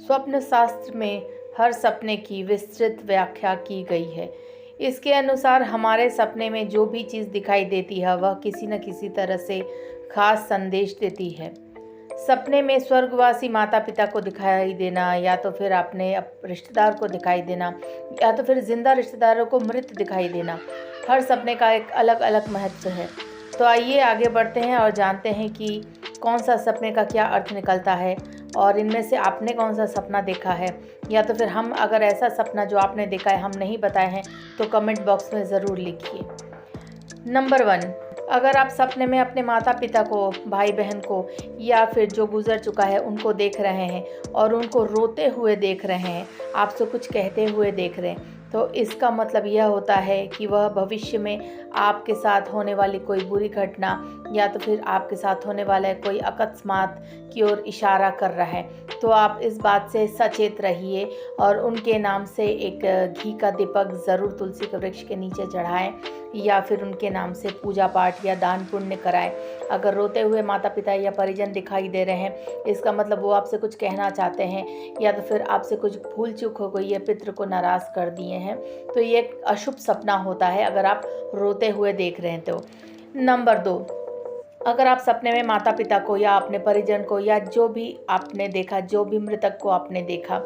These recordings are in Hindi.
स्वप्न शास्त्र में हर सपने की विस्तृत व्याख्या की गई है। इसके अनुसार हमारे सपने में जो भी चीज़ दिखाई देती है वह किसी न किसी तरह से खास संदेश देती है। सपने में स्वर्गवासी माता पिता को दिखाई देना, या तो फिर अपने रिश्तेदार को दिखाई देना, या तो फिर जिंदा रिश्तेदारों को मृत दिखाई देना, हर सपने का एक अलग अलग महत्व है। तो आइए आगे बढ़ते हैं और जानते हैं कि कौन सा सपने का क्या अर्थ निकलता है, और इनमें से आपने कौन सा सपना देखा है, या तो फिर हम अगर ऐसा सपना जो आपने देखा है हम नहीं बताए हैं तो कमेंट बॉक्स में ज़रूर लिखिए। नंबर 1, अगर आप सपने में अपने माता पिता को, भाई बहन को, या फिर जो गुजर चुका है उनको देख रहे हैं और उनको रोते हुए देख रहे हैं, आपसे कुछ कहते हुए देख रहे हैं, तो इसका मतलब यह होता है कि वह भविष्य में आपके साथ होने वाली कोई बुरी घटना या तो फिर आपके साथ होने वाला कोई अकस्मात की ओर इशारा कर रहा है। तो आप इस बात से सचेत रहिए और उनके नाम से एक घी का दीपक ज़रूर तुलसी के वृक्ष के नीचे चढ़ाएं, या फिर उनके नाम से पूजा पाठ या दान पुण्य कराएं। अगर रोते हुए माता पिता या परिजन दिखाई दे रहे हैं, इसका मतलब वो आपसे कुछ कहना चाहते हैं, या तो फिर आपसे कुछ भूल चूक हो गई है, पितृ को नाराज़ कर दिए हैं, तो ये एक अशुभ सपना होता है अगर आप रोते हुए देख रहे हैं तो। नंबर 2, अगर आप सपने में माता पिता को या अपने परिजन को या जो भी आपने देखा, जो भी मृतक को आपने देखा,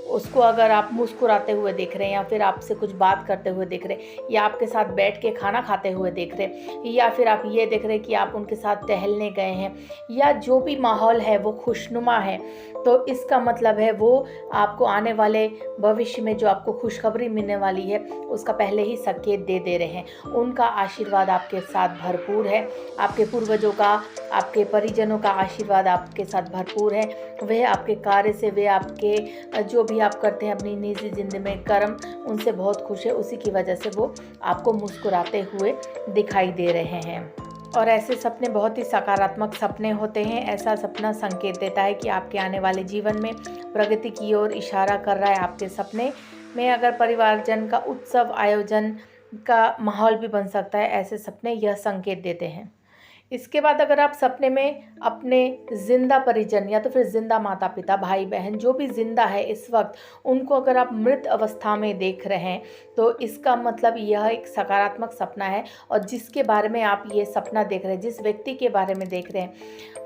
उसको अगर आप मुस्कुराते हुए देख रहे हैं, या फिर आपसे कुछ बात करते हुए देख रहे हैं, या आपके साथ बैठ के खाना खाते हुए देख रहे हैं, या फिर आप ये देख रहे हैं कि आप उनके साथ टहलने गए हैं, या जो भी माहौल है वो खुशनुमा है, तो इसका मतलब है वो आपको आने वाले भविष्य में जो आपको खुशखबरी मिलने वाली है उसका पहले ही संकेत दे रहे हैं। उनका आशीर्वाद आपके साथ भरपूर है, आपके पूर्वजों का, आपके परिजनों का आशीर्वाद आपके साथ भरपूर है। वह आपके कार्य से, वे आपके जो भी आप करते हैं अपनी निजी जिंदगी में कर्म, उनसे बहुत खुश है। उसी की वजह से वो आपको मुस्कुराते हुए दिखाई दे रहे हैं। और ऐसे सपने बहुत ही सकारात्मक सपने होते हैं। ऐसा सपना संकेत देता है कि आपके आने वाले जीवन में प्रगति की ओर इशारा कर रहा है। आपके सपने में अगर परिवारजन का उत्सव आयोजन का माहौल भी बन सकता है, ऐसे सपने यह संकेत देते हैं। इसके बाद अगर आप सपने में अपने जिंदा परिजन या तो फिर जिंदा माता पिता, भाई बहन जो भी जिंदा है इस वक्त, उनको अगर आप मृत अवस्था में देख रहे हैं, तो इसका मतलब यह एक सकारात्मक सपना है। और जिसके बारे में आप ये सपना देख रहे हैं, जिस व्यक्ति के बारे में देख रहे हैं,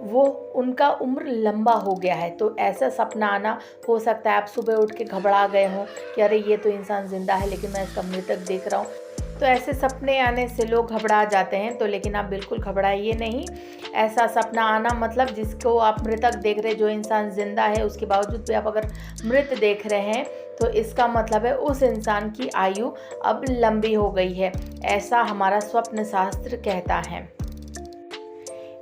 वो उनका उम्र लंबा हो गया है। तो ऐसा सपना आना हो सकता है आप सुबह उठ के घबरा गए हों कि अरे ये तो इंसान जिंदा है लेकिन मैं इसका मृतक देख रहा हूँ। तो ऐसे सपने आने से लोग घबरा जाते हैं, तो लेकिन आप बिल्कुल घबराइए नहीं। ऐसा सपना आना मतलब जिसको आप मृतक देख रहे हैं, जो इंसान जिंदा है उसके बावजूद भी आप अगर मृत देख रहे हैं, तो इसका मतलब है उस इंसान की आयु अब लंबी हो गई है। ऐसा हमारा स्वप्न शास्त्र कहता है।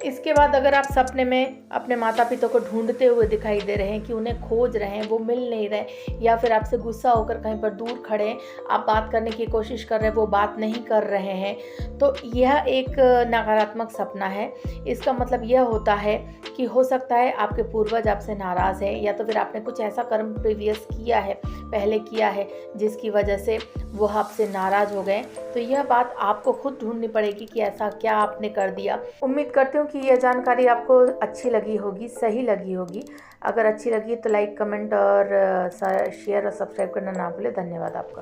इसके बाद अगर आप सपने में अपने माता पिता को ढूंढते हुए दिखाई दे रहे हैं कि उन्हें खोज रहे हैं, वो मिल नहीं रहे, या फिर आपसे गुस्सा होकर कहीं पर दूर खड़े हैं, आप बात करने की कोशिश कर रहे हैं, वो बात नहीं कर रहे हैं, तो यह एक नकारात्मक सपना है। इसका मतलब यह होता है कि हो सकता है आपके पूर्वज आपसे नाराज़ है, या तो फिर आपने कुछ ऐसा कर्म प्रीवियस किया है, पहले किया है, जिसकी वजह से वो आपसे नाराज़ हो गए। तो यह बात आपको खुद ढूंढनी पड़ेगी कि ऐसा क्या आपने कर दिया। उम्मीद करती हूँ कि यह जानकारी आपको अच्छी लगी होगी, सही लगी होगी। अगर अच्छी लगी तो लाइक, कमेंट और शेयर और सब्सक्राइब करना ना भूलें। धन्यवाद आपका।